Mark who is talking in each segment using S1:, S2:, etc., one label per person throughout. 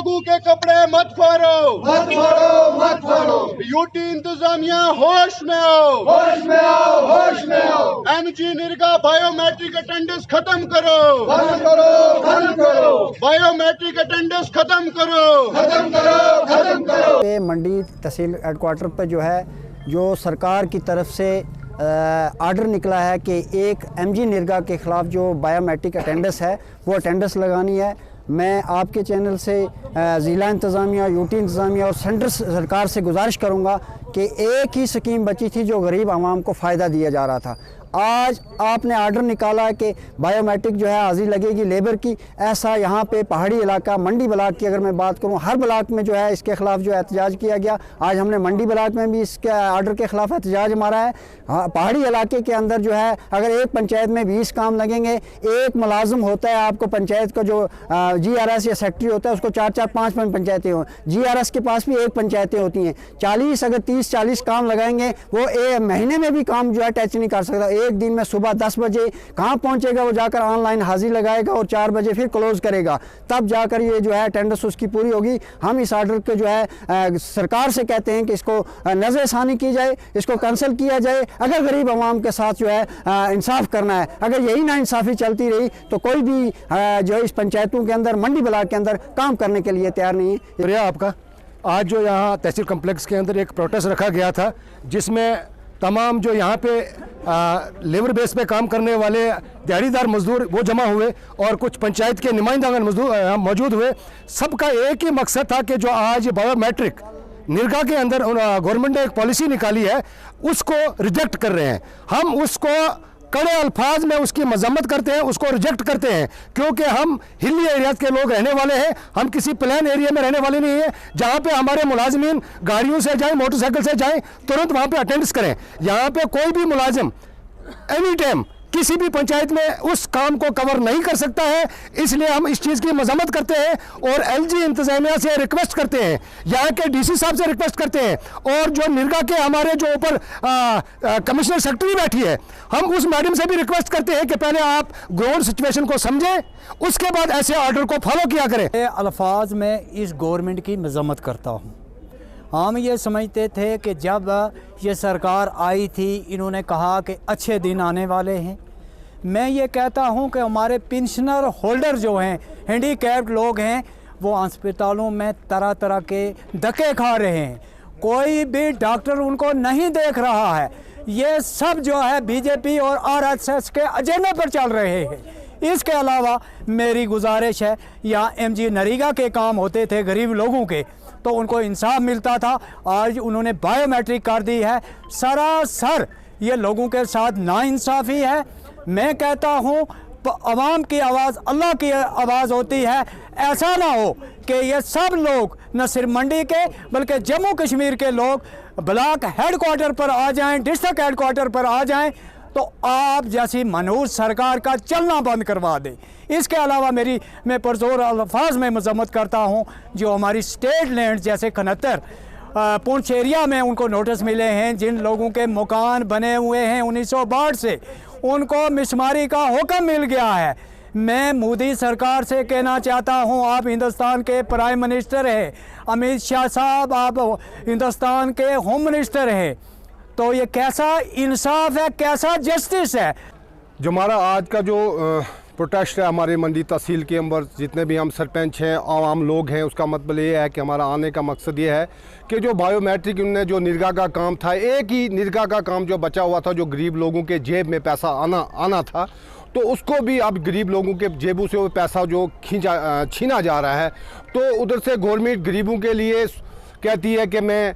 S1: लागू के कपड़े मत फाड़ो,
S2: मत फाड़ो, मत फाड़ो।
S1: यूटी इंतजामिया होश में आओ,
S2: होश में आओ, होश में आओ।
S1: एमजी निर्गा बायोमेट्रिक अटेंडेंस खत्म करो,
S2: खत्म करो, खत्म करो।
S1: बायोमेट्रिक अटेंडेंस खत्म करो,
S2: खत्म करो, खत्म करो।
S3: ये मंडी तहसील हेडक्वार्टर पर जो है, जो सरकार की तरफ से आर्डर निकला है कि एक एमजी निर्गा के ख़िलाफ़ जो बायोमेट्रिक अटेंडेंस है वो अटेंडेंस लगानी है। मैं आपके चैनल से ज़िला इंतज़ामिया, यूटी इंतज़ामिया और सेंटर सरकार से गुजारिश करूँगा कि एक ही स्कीम बची थी जो गरीब आवाम को फ़ायदा दिया जा रहा था। आज आपने आर्डर निकाला है कि बायोमेट्रिक जो है हाजिरी लगेगी लेबर की। ऐसा यहाँ पे पहाड़ी इलाका मंडी ब्लॉक की अगर मैं बात करूँ, हर ब्लॉक में जो है इसके ख़िलाफ़ जो एहतजाज किया गया। आज हमने मंडी ब्लॉक में भी इसके आर्डर के ख़िलाफ़ एहतजाज हमारा है। हाँ, पहाड़ी इलाके के अंदर जो है अगर एक पंचायत में 20 काम लगेंगे, एक मुलाजिम होता है आपको पंचायत का जो GRS या सेक्रेटरी होता है उसको 4-4, 5-5 पंचायतें हों। GRS के पास भी एक पंचायतें होती हैं। 40 अगर 30-40 काम लगाएंगे वो महीने में भी काम जो है टच नहीं कर सकता। एक दिन में सुबह 10 बजे कहाँ पहुँचेगा, वो जाकर ऑनलाइन हाजिरी लगाएगा और 4 बजे फिर क्लोज़ करेगा, तब जाकर ये जो है अटेंडेंस उसकी पूरी होगी। हम इस आर्डर के जो है सरकार से कहते हैं कि इसको नज़रसानी की जाए, इसको कैंसिल किया जाए। अगर गरीब आवाम के साथ जो है इंसाफ करना है, अगर यही नाइंसाफ़ी चलती रही तो कोई भी जो है इस पंचायतों के अंदर, मंडी ब्लॉक के अंदर काम करने के लिए तैयार नहीं है।
S4: शुक्रिया आपका। आज जो यहाँ तहसील कम्प्लेक्स के अंदर एक प्रोटेस्ट रखा गया था जिसमें तमाम जो यहाँ पे लेबर बेस पे काम करने वाले दिहाड़ीदार मजदूर वो जमा हुए और कुछ पंचायत के नुमाइंदागण मजदूर यहाँ मौजूद हुए। सबका एक ही मकसद था कि जो आज बायोमेट्रिक निर्गा के अंदर गवर्नमेंट ने एक पॉलिसी निकाली है उसको रिजेक्ट कर रहे हैं। हम उसको कड़े अल्फाज में उसकी मजम्मत करते हैं, उसको रिजेक्ट करते हैं, क्योंकि हम हिली एरियाज के लोग रहने वाले हैं। हम किसी प्लान एरिया में रहने वाले नहीं हैं जहां पे हमारे मुलाजिमीन गाड़ियों से जाएं, मोटरसाइकिल से जाएं, तुरंत वहां पे अटेंडेंस करें। यहां पे कोई भी मुलाजिम एनी टाइम किसी भी पंचायत में उस काम को कवर नहीं कर सकता है। इसलिए हम इस चीज़ की मजम्मत करते हैं और LG इंतजामिया से रिक्वेस्ट करते हैं, यहाँ के DC साहब से रिक्वेस्ट करते हैं और जो निर्गा के हमारे जो ऊपर कमिश्नर सेक्रेटरी बैठी है, हम उस मैडम से भी रिक्वेस्ट करते हैं कि पहले आप ग्राउंड सिचुएशन को समझें, उसके बाद ऐसे ऑर्डर को फॉलो किया करें।
S3: अल्फाज में इस गवर्नमेंट की मजम्मत करता हूँ। हम ये समझते थे कि जब ये सरकार आई थी इन्होंने कहा कि अच्छे दिन आने वाले हैं। मैं ये कहता हूँ कि हमारे पेंशनर होल्डर जो हैं, हैंडीकैप्ड लोग हैं, वो अस्पतालों में तरह तरह के धक्के खा रहे हैं। कोई भी डॉक्टर उनको नहीं देख रहा है। ये सब जो है BJP और RSS के एजेंडे पर चल रहे हैं। इसके अलावा मेरी गुजारिश है, यहाँ MG नरेगा के काम होते थे गरीब लोगों के तो उनको इंसाफ मिलता था। आज उन्होंने बायोमेट्रिक कर दी है। सरासर ये लोगों के साथ नाइंसाफ़ी है। मैं कहता हूँ अवाम की आवाज़ अल्लाह की आवाज़ होती है। ऐसा ना हो कि ये सब लोग न सिर्फ मंडी के बल्कि जम्मू कश्मीर के लोग ब्लॉक हेडक्वार्टर पर आ जाएं, डिस्ट्रिक्ट हेडक्वार्टर पर आ जाएं तो आप जैसी मनहूस सरकार का चलना बंद करवा दें। इसके अलावा मैं पुरजोर अल्फाज में मजम्मत करता हूँ जो हमारी स्टेट लैंड जैसे 69 पुंछ एरिया में उनको नोटिस मिले हैं, जिन लोगों के मकान बने हुए हैं 1962 से, उनको मिसमारी का हुक्म मिल गया है। मैं मोदी सरकार से कहना चाहता हूं, आप हिंदुस्तान के प्राइम मिनिस्टर हैं, अमित शाह साहब आप हिंदुस्तान के होम मिनिस्टर हैं, तो ये कैसा इंसाफ है, कैसा जस्टिस है?
S4: जो हमारा आज का जो प्रोटेस्ट है हमारे मंडी तहसील के अंदर जितने भी हम सरपंच हैं, आवाम लोग हैं, उसका मतलब ये है कि हमारा आने का मकसद ये है कि जो बायोमेट्रिक उनने जो निर्गा का काम था, एक ही निर्गा का काम जो बचा हुआ था, जो गरीब लोगों के जेब में पैसा आना था, तो उसको भी अब गरीब लोगों के जेबों से वो पैसा जो छीना जा रहा है। तो उधर से गवर्नमेंट गरीबों के लिए कहती है कि मैं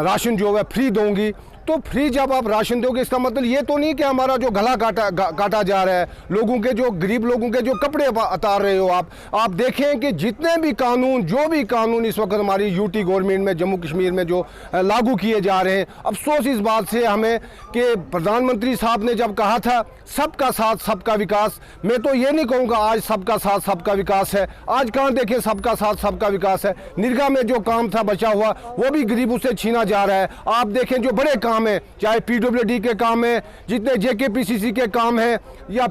S4: राशन जो है फ्री दूंगी। तो फ्री जब आप राशन दोगे इसका मतलब ये तो नहीं कि हमारा जो गला काटा जा रहा है, लोगों के जो गरीब लोगों के जो कपड़े उतार रहे हो आप देखें कि जितने भी कानून जो भी कानून इस वक्त हमारी यूटी गवर्नमेंट में जम्मू कश्मीर में जो लागू किए जा रहे हैं, अफसोस इस बात से हमें कि प्रधानमंत्री साहब ने जब कहा था सबका साथ सबका विकास, मैं तो ये नहीं कहूँगा आज सबका साथ सबका विकास है। आज कहाँ देखें सबका साथ सबका विकास है। निर्गा में जो काम था बचा हुआ वो भी गरीबों से छीना जा रहा है। आप देखें जो बड़े काम काम है, चाहे PWD के काम है, जितने JKPCC के काम है या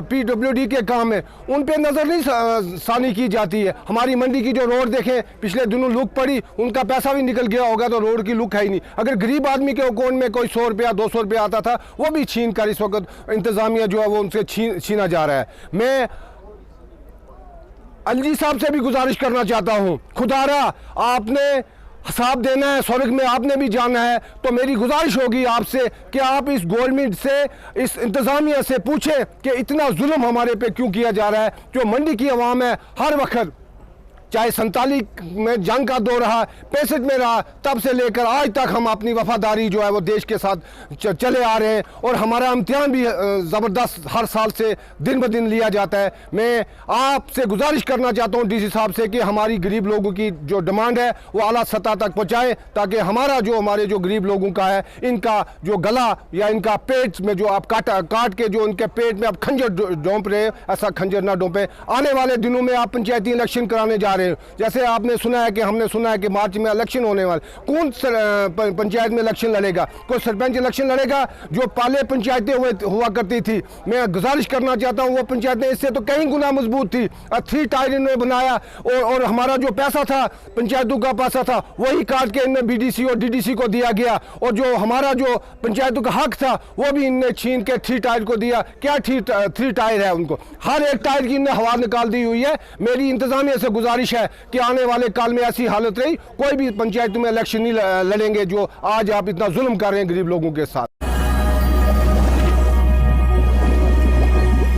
S4: PWD के काम है, उन पे नज़र नहीं सानी की जाती है। हमारी मंडी की जो रोड देखें, पिछले दिनों लुक पड़ी, उनका पैसा भी निकल गया होगा तो रोड की लुक है ही नहीं। अगर गरीब आदमी के अकाउंट में कोई 100 रुपया 200 रुपया आता था, वो भी छीन कर इस वक्त इंतज़ामिया जो है वो उनसे छीना जा रहा है। मैं अलजी साहब से भी गुजारिश करना चाहता हूं, खुदारा आपने हिसाब देना है, स्वर्ग में आपने भी जाना है, तो मेरी गुजारिश होगी आपसे कि आप इस गवर्नमेंट से, इस इंतज़ामिया से पूछें कि इतना जुल्म हमारे पे क्यों किया जा रहा है। जो मंडी की आवाम है, हर वक्त चाहे 47 में जंग का दौर रहा, 65 में रहा, तब से लेकर आज तक हम अपनी वफादारी जो है वो देश के साथ चले आ रहे हैं और हमारा इम्तिहान भी ज़बरदस्त हर साल से दिन ब दिन लिया जाता है। मैं आपसे गुजारिश करना चाहता हूँ DC साहब से कि हमारी गरीब लोगों की जो डिमांड है वो आला सतह तक पहुँचाएँ, ताकि हमारे जो गरीब लोगों का है, इनका जो गला या इनका पेट में जो आप काट के जो इनके पेट में आप खंजर डोंप रहे, ऐसा खंजर ना डोंपे। आने वाले दिनों में आप पंचायती इलेक्शन कराने जा रहे हैं, जैसे आपने सुना है कि हमने सुना है कि मार्च में इलेक्शन होने वाले। कौन पंचायत में इलेक्शन लड़ेगा? कोई सरपंच इलेक्शन लड़ेगा? जो पहले पंचायतें हुआ करती थी, मैं गुजारिश करना चाहता हूँ वो पंचायतें इससे तो कहीं गुना मजबूत थी। 3 टायर इन्होंने बनाया और हमारा जो पैसा था, पंचायतों का पैसा था, वही काट के इनमें BDC और DDC को दिया गया, और जो हमारा जो पंचायतों का हक था वो भी इनने छीन के 3 टायर को दिया। क्या 3 टायर है उनको? हर एक टायर की इनने हवा निकाल दी हुई है। मेरी इंतजामिया से गुजारिश है कि आने वाले काल में ऐसी हालत रही, कोई भी पंचायत में इलेक्शन नहीं लड़ेंगे जो आज आप इतना जुल्म कर रहे हैं गरीब लोगों के साथ।